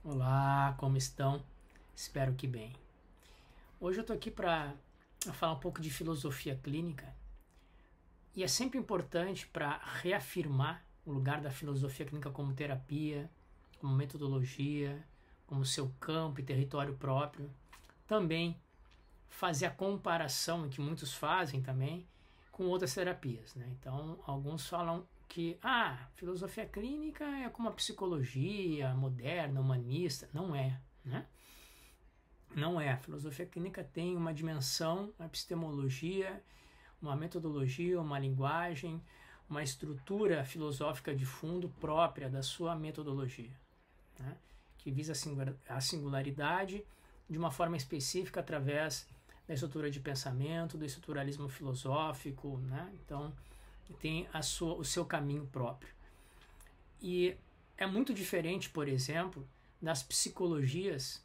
Olá, como estão? Espero que bem. Hoje eu estou aqui para falar um pouco de filosofia clínica e é sempre importante para reafirmar o lugar da filosofia clínica como terapia, como metodologia, como seu campo e território próprio. Também fazer a comparação, que muitos fazem também, com outras terapias, né? Então, alguns falam que filosofia clínica é como a psicologia moderna, humanista. Não é, né? Não é. A filosofia clínica tem uma dimensão, uma epistemologia, uma metodologia, uma linguagem, uma estrutura filosófica de fundo própria da sua metodologia, né? Que visa a singularidade de uma forma específica através da estrutura de pensamento, do estruturalismo filosófico, né? Então, tem o seu caminho próprio. E é muito diferente, por exemplo, das psicologias,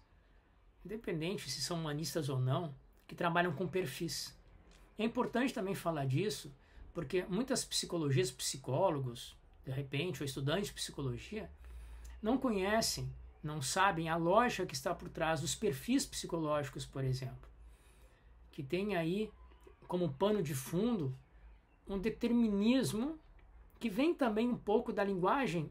independente se são humanistas ou não, que trabalham com perfis. É importante também falar disso, porque muitas psicologias, psicólogos, de repente, ou estudantes de psicologia, não conhecem, não sabem a lógica que está por trás dos perfis psicológicos, por exemplo, que tem aí como pano de fundo um determinismo que vem também um pouco da linguagem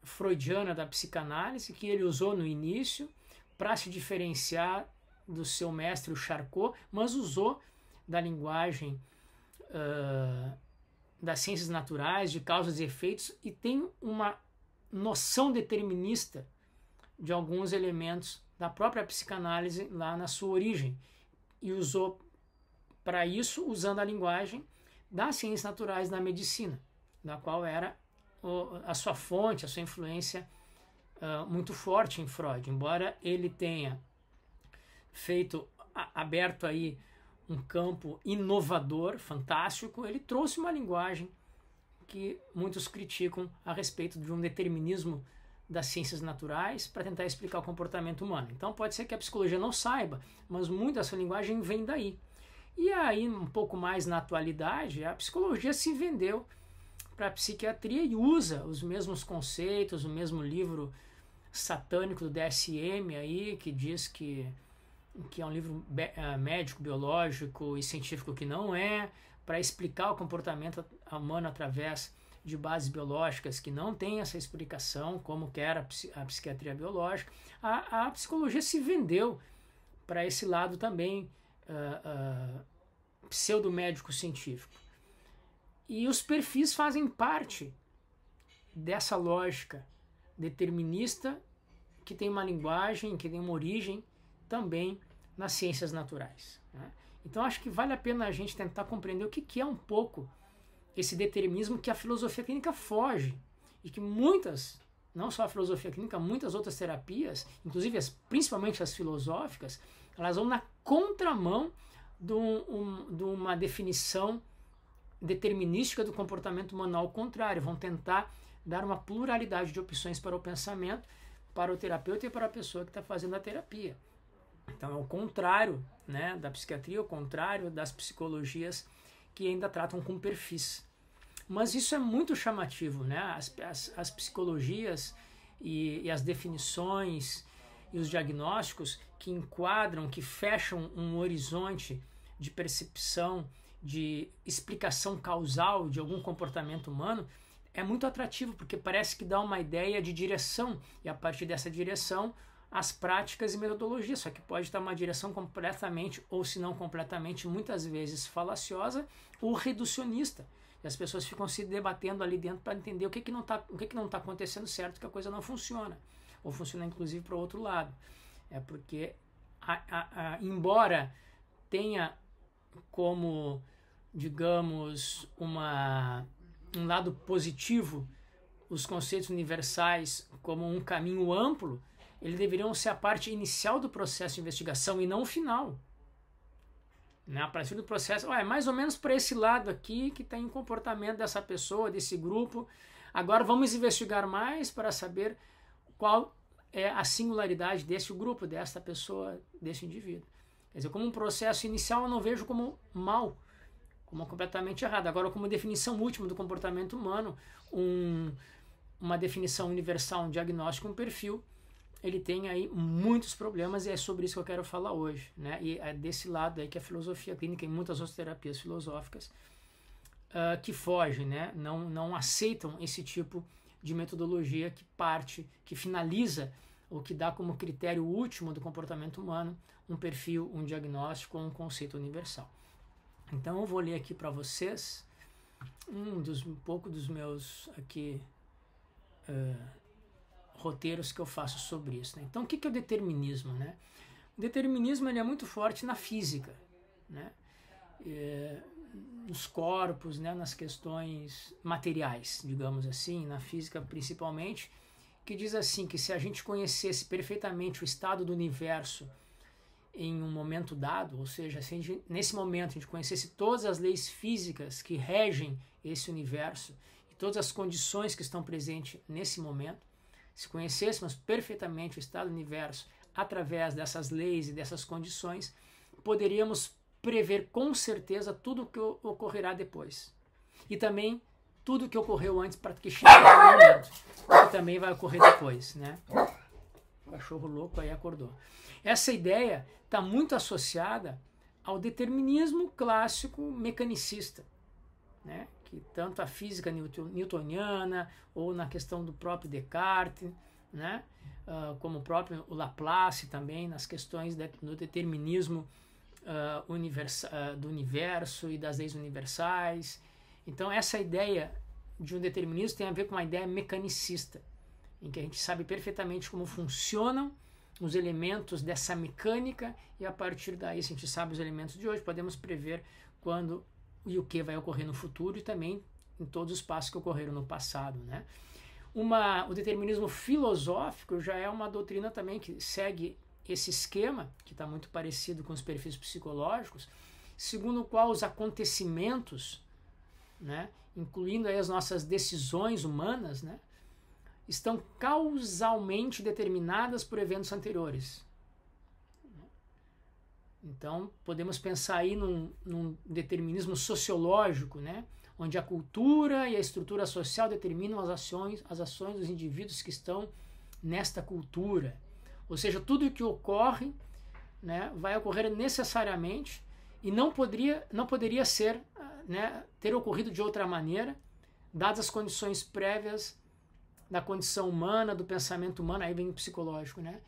freudiana da psicanálise, que ele usou no início para se diferenciar do seu mestre, o Charcot, mas usou da linguagem das ciências naturais, de causas e efeitos, e tem uma noção determinista de alguns elementos da própria psicanálise lá na sua origem, e usou para isso usando a linguagem das ciências naturais na medicina, da qual era a sua fonte, a sua influência muito forte em Freud. Embora ele tenha aberto aí um campo inovador, fantástico, ele trouxe uma linguagem que muitos criticam a respeito de um determinismo das ciências naturais para tentar explicar o comportamento humano. Então pode ser que a psicologia não saiba, mas muita dessa linguagem vem daí. E aí, um pouco mais na atualidade, a psicologia se vendeu para a psiquiatria e usa os mesmos conceitos, o mesmo livro satânico do DSM aí, que diz que é um livro médico, biológico e científico que não é, para explicar o comportamento humano através de bases biológicas que não tem essa explicação, como que era a psiquiatria biológica. A psicologia se vendeu para esse lado também pseudo-médico científico. E os perfis fazem parte dessa lógica determinista que tem uma linguagem, que tem uma origem também nas ciências naturais, né? Então acho que vale a pena a gente tentar compreender o que é um pouco esse determinismo que a filosofia clínica foge e que muitas, não só a filosofia clínica, muitas outras terapias, inclusive principalmente as filosóficas, elas vão na contramão de uma definição determinística do comportamento humano. Ao contrário, vão tentar dar uma pluralidade de opções para o pensamento, para o terapeuta e para a pessoa que está fazendo a terapia. Então é o contrário, né, da psiquiatria, o contrário das psicologias que ainda tratam com perfis. Mas isso é muito chamativo, né? As psicologias e as definições e os diagnósticos que enquadram, que fecham um horizonte de percepção, de explicação causal de algum comportamento humano, é muito atrativo, porque parece que dá uma ideia de direção, e a partir dessa direção, as práticas e metodologias, só que pode estar uma direção completamente, ou se não completamente, muitas vezes falaciosa ou reducionista. E as pessoas ficam se debatendo ali dentro para entender o que não está acontecendo certo, que a coisa não funciona, ou funciona inclusive para o outro lado. É porque, embora tenha como, digamos, um lado positivo os conceitos universais como um caminho amplo, eles deveriam ser a parte inicial do processo de investigação e não o final. A partir do processo, é mais ou menos para esse lado aqui que tem o comportamento dessa pessoa, desse grupo. Agora vamos investigar mais para saber qual é a singularidade desse grupo, dessa pessoa, desse indivíduo. Quer dizer, como um processo inicial eu não vejo como mal, como completamente errado. Agora, como definição última do comportamento humano, uma definição universal, um diagnóstico, um perfil, ele tem aí muitos problemas e é sobre isso que eu quero falar hoje, né? E é desse lado aí que a filosofia clínica e muitas outras terapias filosóficas que fogem, né? Não aceitam esse tipo de metodologia que finaliza ou que dá como critério último do comportamento humano um perfil, um diagnóstico ou um conceito universal. Então eu vou ler aqui para vocês um pouco dos meus aqui roteiros que eu faço sobre isso, né? Então o que é o determinismo, né? O determinismo ele é muito forte na física, né? Nos corpos, né? Nas questões materiais, digamos assim, na física principalmente, que diz assim que se a gente conhecesse perfeitamente o estado do universo em um momento dado, ou seja, se nesse momento a gente conhecesse todas as leis físicas que regem esse universo e todas as condições que estão presentes nesse momento, se conhecêssemos perfeitamente o estado do universo através dessas leis e dessas condições, poderíamos prever com certeza tudo o que ocorrerá depois. E também tudo o que ocorreu antes para que chegue aquele momento, que também vai ocorrer depois, né? O cachorro louco aí acordou. Essa ideia está muito associada ao determinismo clássico mecanicista, né? Que tanto a física newtoniana ou na questão do próprio Descartes, né? Como o próprio Laplace também nas questões do determinismo do universo e das leis universais. Então essa ideia de um determinismo tem a ver com uma ideia mecanicista, em que a gente sabe perfeitamente como funcionam os elementos dessa mecânica e a partir daí, se a gente sabe os elementos de hoje, podemos prever quando e o que vai ocorrer no futuro e também em todos os passos que ocorreram no passado, né? O determinismo filosófico já é uma doutrina também que segue esse esquema, que está muito parecido com os perfis psicológicos, segundo o qual os acontecimentos, né, incluindo aí as nossas decisões humanas, né, estão causalmente determinadas por eventos anteriores. Então, podemos pensar aí num determinismo sociológico, né, onde a cultura e a estrutura social determinam as ações dos indivíduos que estão nesta cultura. Ou seja, tudo o que ocorre, né, vai ocorrer necessariamente e não poderia ser, né, ter ocorrido de outra maneira, dadas as condições prévias da condição humana, do pensamento humano, aí vem o psicológico, né,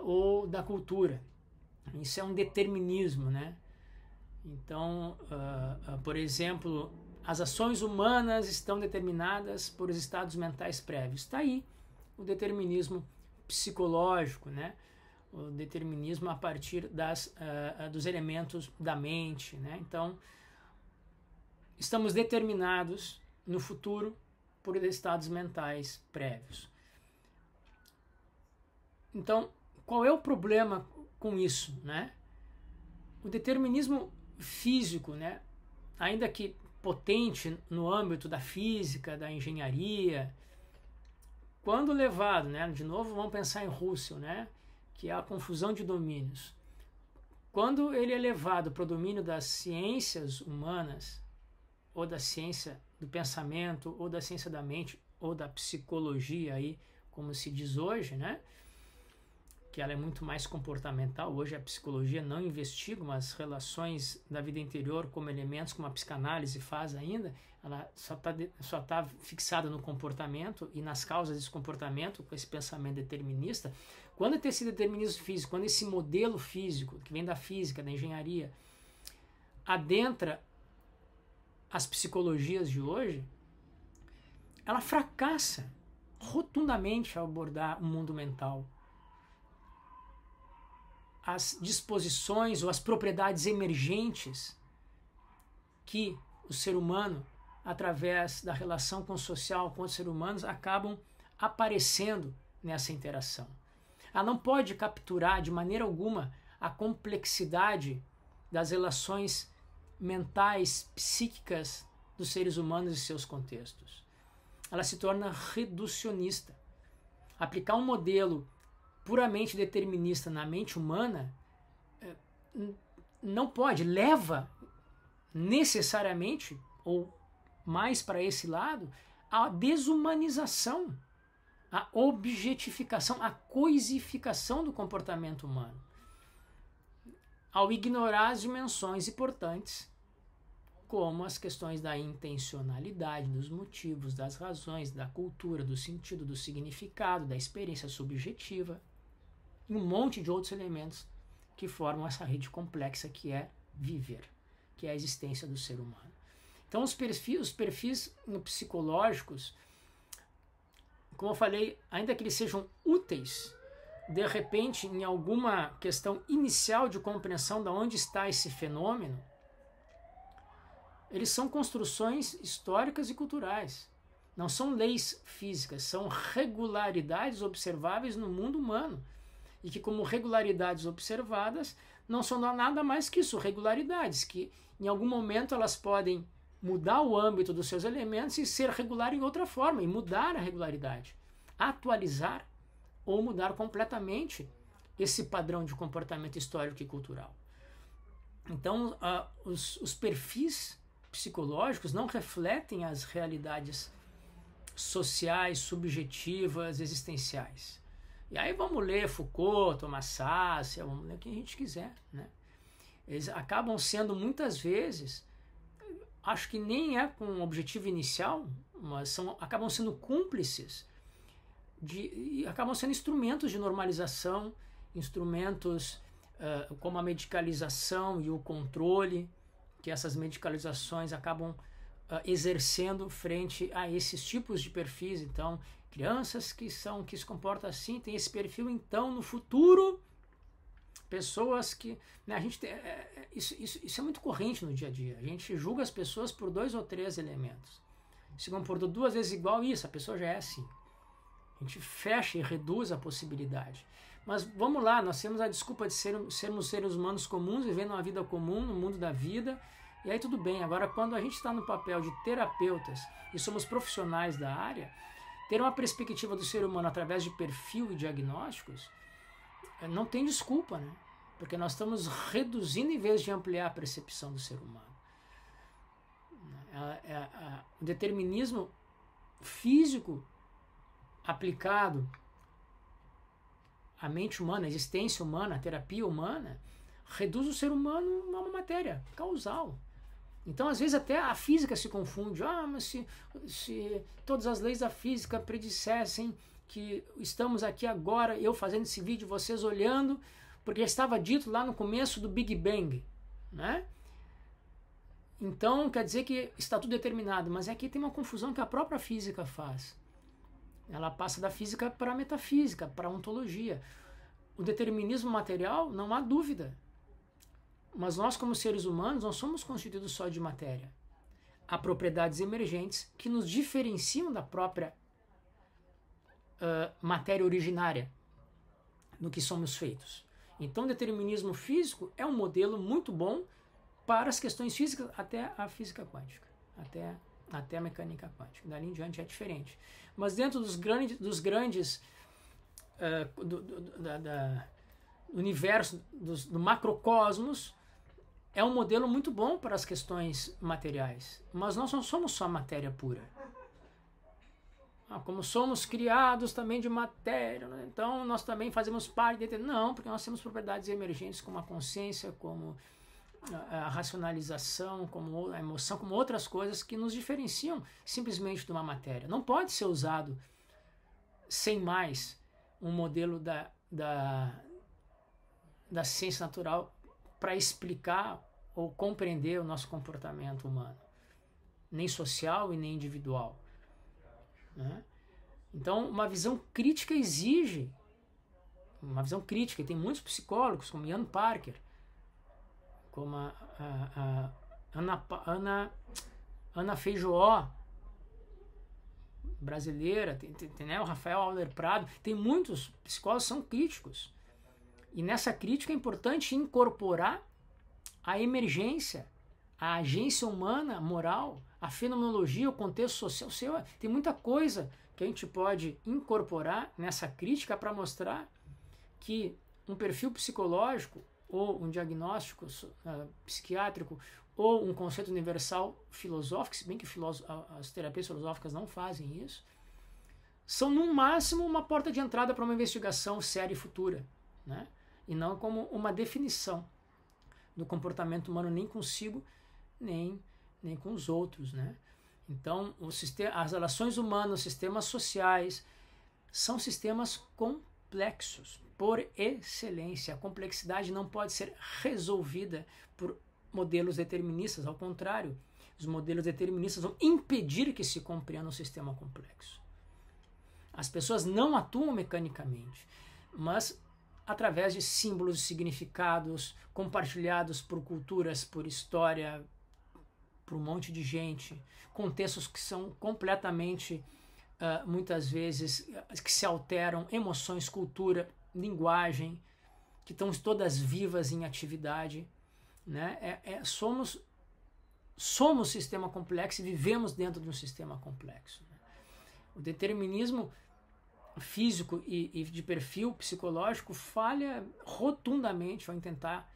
ou da cultura. Isso é um determinismo, né? Então, por exemplo, as ações humanas estão determinadas por os estados mentais prévios. Está aí o determinismo psicológico, né? O determinismo a partir dos elementos da mente, né? Então, estamos determinados no futuro por estados mentais prévios. Então, qual é o problema com isso, né? O determinismo físico, né, ainda que potente no âmbito da física, da engenharia, quando levado, né, de novo vamos pensar em Russell, né, que é a confusão de domínios. Quando ele é levado para o domínio das ciências humanas, ou da ciência do pensamento, ou da ciência da mente, ou da psicologia, aí, como se diz hoje, né, que ela é muito mais comportamental. Hoje a psicologia não investiga as relações da vida interior como elementos, como a psicanálise faz ainda, ela só tá fixada no comportamento e nas causas desse comportamento, com esse pensamento determinista. Quando tem esse determinismo físico, quando esse modelo físico, que vem da física, da engenharia, adentra as psicologias de hoje, ela fracassa rotundamente ao abordar o mundo mental. As disposições ou as propriedades emergentes que o ser humano, através da relação com o social, com os seres humanos, acabam aparecendo nessa interação. Ela não pode capturar de maneira alguma a complexidade das relações mentais, psíquicas dos seres humanos e seus contextos. Ela se torna reducionista. Aplicar um modelo puramente determinista na mente humana não pode, leva necessariamente, ou mais para esse lado, a desumanização a objetificação, a coisificação do comportamento humano, ao ignorar as dimensões importantes, como as questões da intencionalidade, dos motivos, das razões, da cultura, do sentido, do significado, da experiência subjetiva, e um monte de outros elementos que formam essa rede complexa que é viver, que é a existência do ser humano. Então os perfis psicológicos, como eu falei, ainda que eles sejam úteis, de repente, em alguma questão inicial de compreensão de onde está esse fenômeno, eles são construções históricas e culturais. Não são leis físicas, são regularidades observáveis no mundo humano. E que, como regularidades observadas, não são nada mais que isso, regularidades, que em algum momento elas podem mudar o âmbito dos seus elementos e ser regular em outra forma, e mudar a regularidade, atualizar ou mudar completamente esse padrão de comportamento histórico e cultural. Então, os perfis psicológicos não refletem as realidades sociais, subjetivas, existenciais. E aí vamos ler Foucault, Thomas Sassi, vamos ler o que a gente quiser, né? Eles acabam sendo muitas vezes, acho que nem é com um objetivo inicial, mas acabam sendo cúmplices e acabam sendo instrumentos de normalização, instrumentos como a medicalização e o controle que essas medicalizações acabam exercendo frente a esses tipos de perfis. Então, crianças que se comportam assim, tem esse perfil, então, no futuro, pessoas que... Né, a gente tem, isso é muito corrente no dia a dia. A gente julga as pessoas por 2 ou 3 elementos. Se comportou 2 vezes igual, isso, a pessoa já é assim. A gente fecha e reduz a possibilidade. Mas vamos lá, nós temos a desculpa de sermos seres humanos comuns, vivendo uma vida comum no mundo da vida, e aí tudo bem. Agora, quando a gente está no papel de terapeutas e somos profissionais da área, ter uma perspectiva do ser humano através de perfil e diagnósticos não tem desculpa, né? Porque nós estamos reduzindo em vez de ampliar a percepção do ser humano. O determinismo físico aplicado à mente humana, à existência humana, à terapia humana, reduz o ser humano a uma matéria causal. Então, às vezes, até a física se confunde. Mas se todas as leis da física predissessem que estamos aqui agora, eu fazendo esse vídeo, vocês olhando, porque já estava dito lá no começo do Big Bang, né? Então, quer dizer que está tudo determinado. Mas aqui tem uma confusão que a própria física faz. Ela passa da física para a metafísica, para a ontologia. O determinismo material, não há dúvida. Mas nós, como seres humanos, não somos constituídos só de matéria. Há propriedades emergentes que nos diferenciam da própria matéria originária do que somos feitos. Então, o determinismo físico é um modelo muito bom para as questões físicas, até a física quântica, até a mecânica quântica. Dali em diante é diferente. Mas dentro dos grandes universo, do macrocosmos, é um modelo muito bom para as questões materiais. Mas nós não somos só matéria pura. Como somos criados também de matéria, né? Então nós também fazemos parte de... Não, porque nós temos propriedades emergentes como a consciência, como a racionalização, como a emoção, como outras coisas que nos diferenciam simplesmente de uma matéria. Não pode ser usado sem mais um modelo da ciência natural para explicar ou compreender o nosso comportamento humano, nem social e nem individual, né? Então, uma visão crítica exige, uma visão crítica, e tem muitos psicólogos, como Ian Parker, como a Ana Feijoó, brasileira, tem né, o Rafael Auler Prado, tem muitos psicólogos que são críticos. E nessa crítica é importante incorporar a emergência, a agência humana, moral, a fenomenologia, o contexto social. Tem muita coisa que a gente pode incorporar nessa crítica para mostrar que um perfil psicológico ou um diagnóstico psiquiátrico ou um conceito universal filosófico, se bem que as terapias filosóficas não fazem isso, são no máximo uma porta de entrada para uma investigação séria e futura, né? E não como uma definição do comportamento humano nem consigo, nem com os outros, né? Então, as relações humanas, os sistemas sociais, são sistemas complexos, por excelência. A complexidade não pode ser resolvida por modelos deterministas, ao contrário, os modelos deterministas vão impedir que se compreenda um sistema complexo. As pessoas não atuam mecanicamente, mas através de símbolos e significados compartilhados por culturas, por história, por um monte de gente, contextos que são completamente, muitas vezes, que se alteram, emoções, cultura, linguagem, que estão todas vivas em atividade, né? Somos sistema complexo e vivemos dentro de um sistema complexo, né? O determinismo físico e de perfil psicológico falha rotundamente ao tentar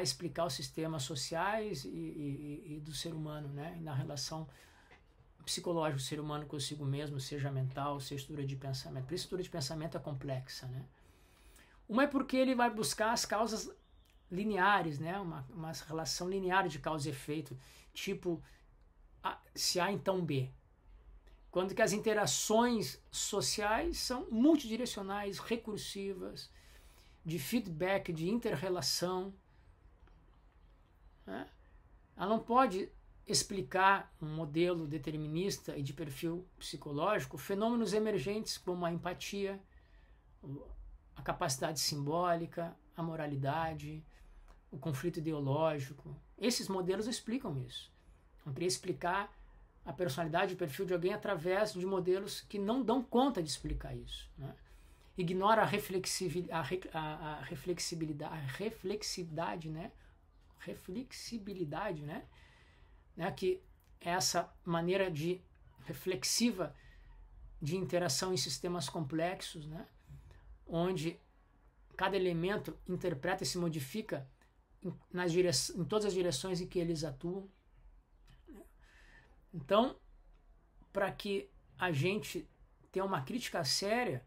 explicar os sistemas sociais e do ser humano, né? Na relação psicológica do ser humano consigo mesmo, seja mental, seja estrutura de pensamento. Por isso, a estrutura de pensamento é complexa, né? Uma é porque ele vai buscar as causas lineares, né? Uma relação linear de causa e efeito, tipo, se A, então B. Quando que as interações sociais são multidirecionais, recursivas, de feedback, de inter-relação, né? Ela não pode explicar um modelo determinista e de perfil psicológico fenômenos emergentes como a empatia, a capacidade simbólica, a moralidade, o conflito ideológico. Esses modelos explicam isso. Não queria explicar a personalidade e o perfil de alguém através de modelos que não dão conta de explicar isso, né? Ignora a reflexibilidade, né? Que é essa maneira reflexiva de interação em sistemas complexos, né? Onde cada elemento interpreta e se modifica em todas as direções em que eles atuam. Então, para que a gente tenha uma crítica séria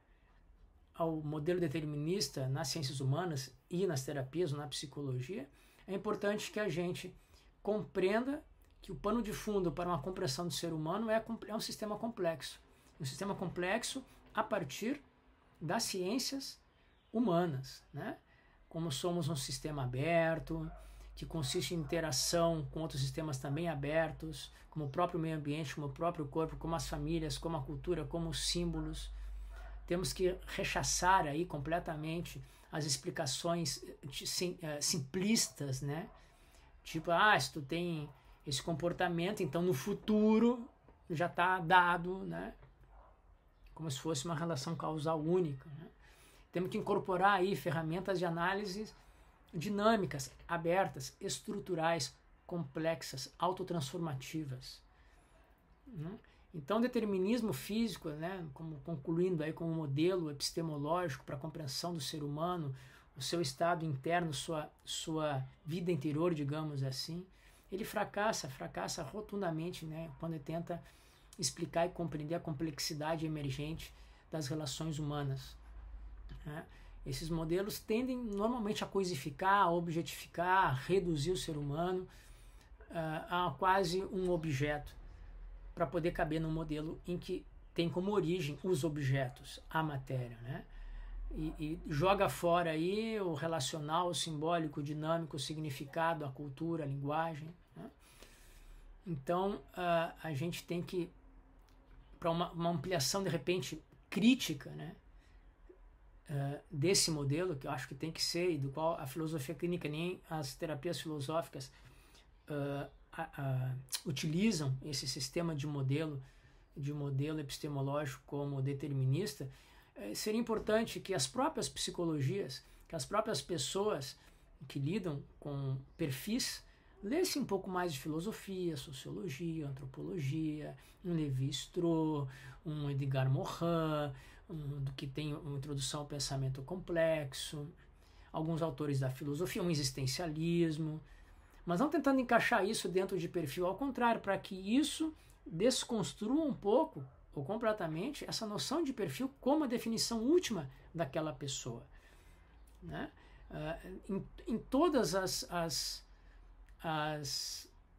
ao modelo determinista nas ciências humanas e nas terapias, na psicologia, é importante que a gente compreenda que o pano de fundo para uma compreensão do ser humano é um sistema complexo. Um sistema complexo a partir das ciências humanas, né? Como somos um sistema aberto, que consiste em interação com outros sistemas também abertos, como o próprio meio ambiente, como o próprio corpo, como as famílias, como a cultura, como os símbolos. Temos que rechaçar aí completamente as explicações simplistas, né? Tipo, se tu tem esse comportamento, então no futuro já está dado, né? Como se fosse uma relação causal única, né? Temos que incorporar aí ferramentas de análise dinâmicas, abertas, estruturais, complexas, autotransformativas, né? Então, o determinismo físico, né, concluindo aí como modelo epistemológico para a compreensão do ser humano, o seu estado interno, sua vida interior, digamos assim, ele fracassa rotundamente, né, quando ele tenta explicar e compreender a complexidade emergente das relações humanas, né? Esses modelos tendem normalmente a coisificar, a objetificar, a reduzir o ser humano a quase um objeto, para poder caber num modelo em que tem como origem os objetos, a matéria, né? E joga fora aí o relacional, o simbólico, o dinâmico, o significado, a cultura, a linguagem, né? Então, a gente tem que, para uma ampliação, de repente, crítica, né, desse modelo, que eu acho que tem que ser, e do qual a filosofia clínica nem as terapias filosóficas utilizam esse sistema de modelo epistemológico como determinista, seria importante que as próprias psicologias, que as próprias pessoas que lidam com perfis, lessem um pouco mais de filosofia, sociologia, antropologia, um Lévi-Strauss, um Edgar Morin, do que tem uma introdução ao pensamento complexo, alguns autores da filosofia, um existencialismo, mas não tentando encaixar isso dentro de perfil, ao contrário, para que isso desconstrua um pouco ou completamente essa noção de perfil como a definição última daquela pessoa, né? Em todas as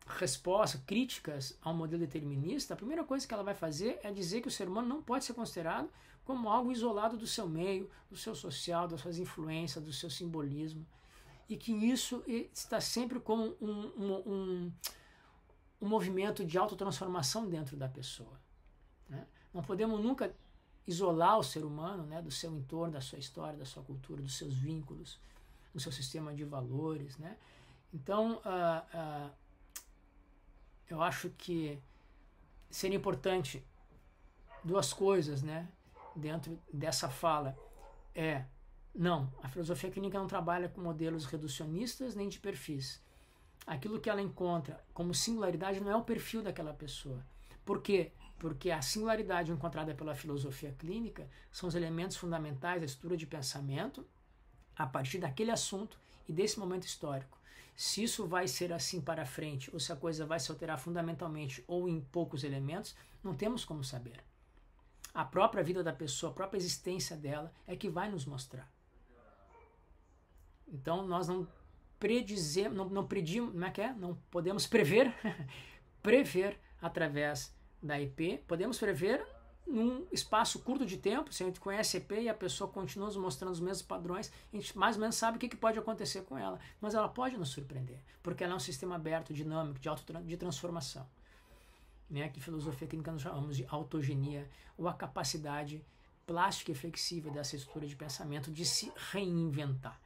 respostas, críticas ao modelo determinista, a primeira coisa que ela vai fazer é dizer que o ser humano não pode ser considerado como algo isolado do seu meio, do seu social, das suas influências, do seu simbolismo, e que isso está sempre como um movimento de autotransformação dentro da pessoa, né? Não podemos nunca isolar o ser humano, né, do seu entorno, da sua história, da sua cultura, dos seus vínculos, do seu sistema de valores, né? Então, eu acho que seria importante duas coisas, né, dentro dessa fala. Não, a filosofia clínica não trabalha com modelos reducionistas nem de perfis. Aquilo que ela encontra como singularidade não é o perfil daquela pessoa. Por quê? Porque a singularidade encontrada pela filosofia clínica são os elementos fundamentais da estrutura de pensamento a partir daquele assunto e desse momento histórico. Se isso vai ser assim para frente, ou se a coisa vai se alterar fundamentalmente ou em poucos elementos, não temos como saber. A própria vida da pessoa, a própria existência dela é que vai nos mostrar. Então nós não predizemos, não podemos prever, prever através da EP, podemos prever num espaço curto de tempo. Se a gente conhece a EP e a pessoa continua nos mostrando os mesmos padrões, a gente mais ou menos sabe o que pode acontecer com ela, mas ela pode nos surpreender, porque ela é um sistema aberto, dinâmico, de transformação, né, que filosofia clínica nós chamamos de autogenia, ou a capacidade plástica e flexível dessa estrutura de pensamento de se reinventar.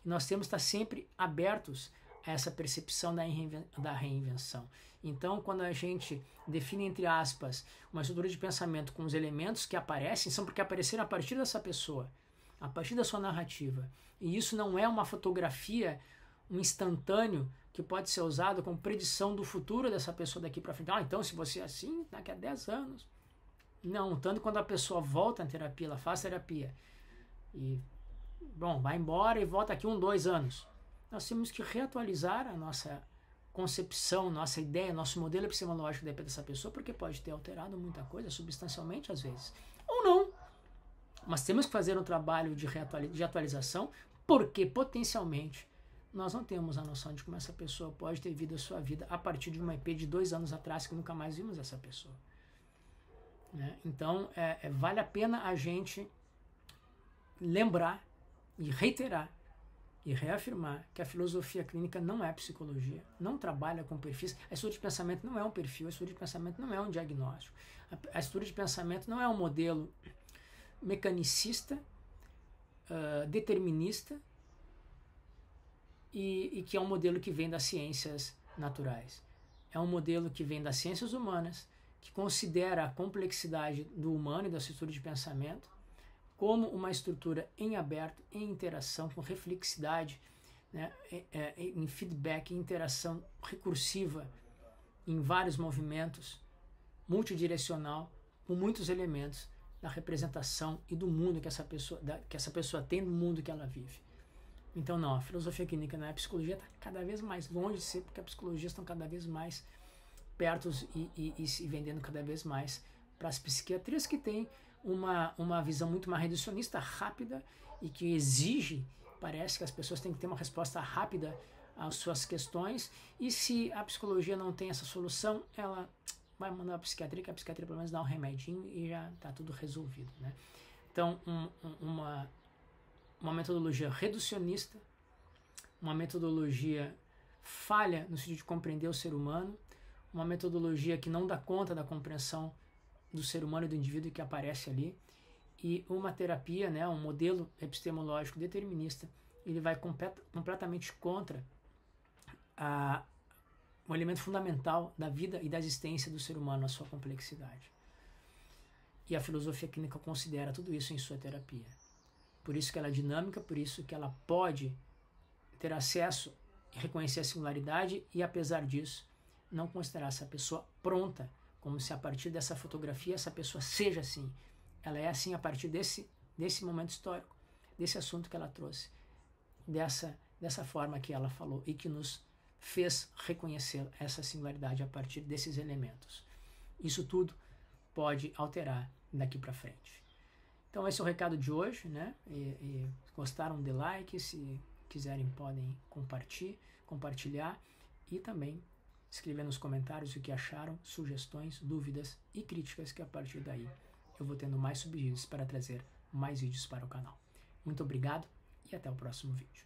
E nós temos que estar sempre abertos a essa percepção da reinvenção. Então, quando a gente define, entre aspas, uma estrutura de pensamento com os elementos que aparecem, são porque apareceram a partir dessa pessoa, a partir da sua narrativa. E isso não é uma fotografia, um instantâneo que pode ser usado como predição do futuro dessa pessoa daqui para frente. Então, se você é assim, daqui a 10 anos. Não, tanto quando a pessoa volta à terapia, ela faz terapia e, bom, vai embora e volta aqui 2 anos. Nós temos que reatualizar a nossa concepção, nossa ideia, nosso modelo epistemológico dessa pessoa, porque pode ter alterado muita coisa, substancialmente às vezes. Ou não. Mas temos que fazer um trabalho de atualização, porque potencialmente nós não temos a noção de como essa pessoa pode ter vivido a sua vida a partir de uma EP de 2 anos atrás, que nunca mais vimos essa pessoa, né? Então, vale a pena a gente lembrar e reiterar e reafirmar que a filosofia clínica não é psicologia, não trabalha com perfis. A estrutura de pensamento não é um perfil, a estrutura de pensamento não é um diagnóstico. A estrutura de pensamento não é um modelo mecanicista, determinista, e que é um modelo que vem das ciências naturais. É um modelo que vem das ciências humanas, que considera a complexidade do humano e da estrutura de pensamento como uma estrutura em aberto, em interação, com reflexidade, né, em feedback, em interação recursiva, em vários movimentos, multidirecional, com muitos elementos da representação e do mundo que essa pessoa tem, no mundo que ela vive. Então, não, a filosofia clínica, né, a psicologia está cada vez mais longe de ser, porque a psicologia estão cada vez mais perto e se vendendo cada vez mais para as psiquiatrias, que têm uma visão muito mais reducionista, rápida, e que exige, parece que as pessoas têm que ter uma resposta rápida às suas questões, e se a psicologia não tem essa solução, ela vai mandar a psiquiatria, que a psiquiatria pelo menos dá um remedinho e já está tudo resolvido, né? Então, uma metodologia reducionista, uma metodologia falha no sentido de compreender o ser humano, uma metodologia que não dá conta da compreensão do ser humano e do indivíduo que aparece ali, e uma terapia, né, um modelo epistemológico determinista, ele vai completamente contra o elemento fundamental da vida e da existência do ser humano, a sua complexidade. E a filosofia clínica considera tudo isso em sua terapia. Por isso que ela é dinâmica, por isso que ela pode ter acesso e reconhecer a singularidade e, apesar disso, não considerar essa pessoa pronta, como se a partir dessa fotografia essa pessoa seja assim. Ela é assim a partir desse momento histórico, desse assunto que ela trouxe, dessa forma que ela falou e que nos fez reconhecer essa singularidade a partir desses elementos. Isso tudo pode alterar daqui para frente. Então esse é o recado de hoje, né? E gostaram, de like, se quiserem podem compartilhar e também escrever nos comentários o que acharam, sugestões, dúvidas e críticas, que a partir daí eu vou tendo mais subsídios para trazer mais vídeos para o canal. Muito obrigado e até o próximo vídeo.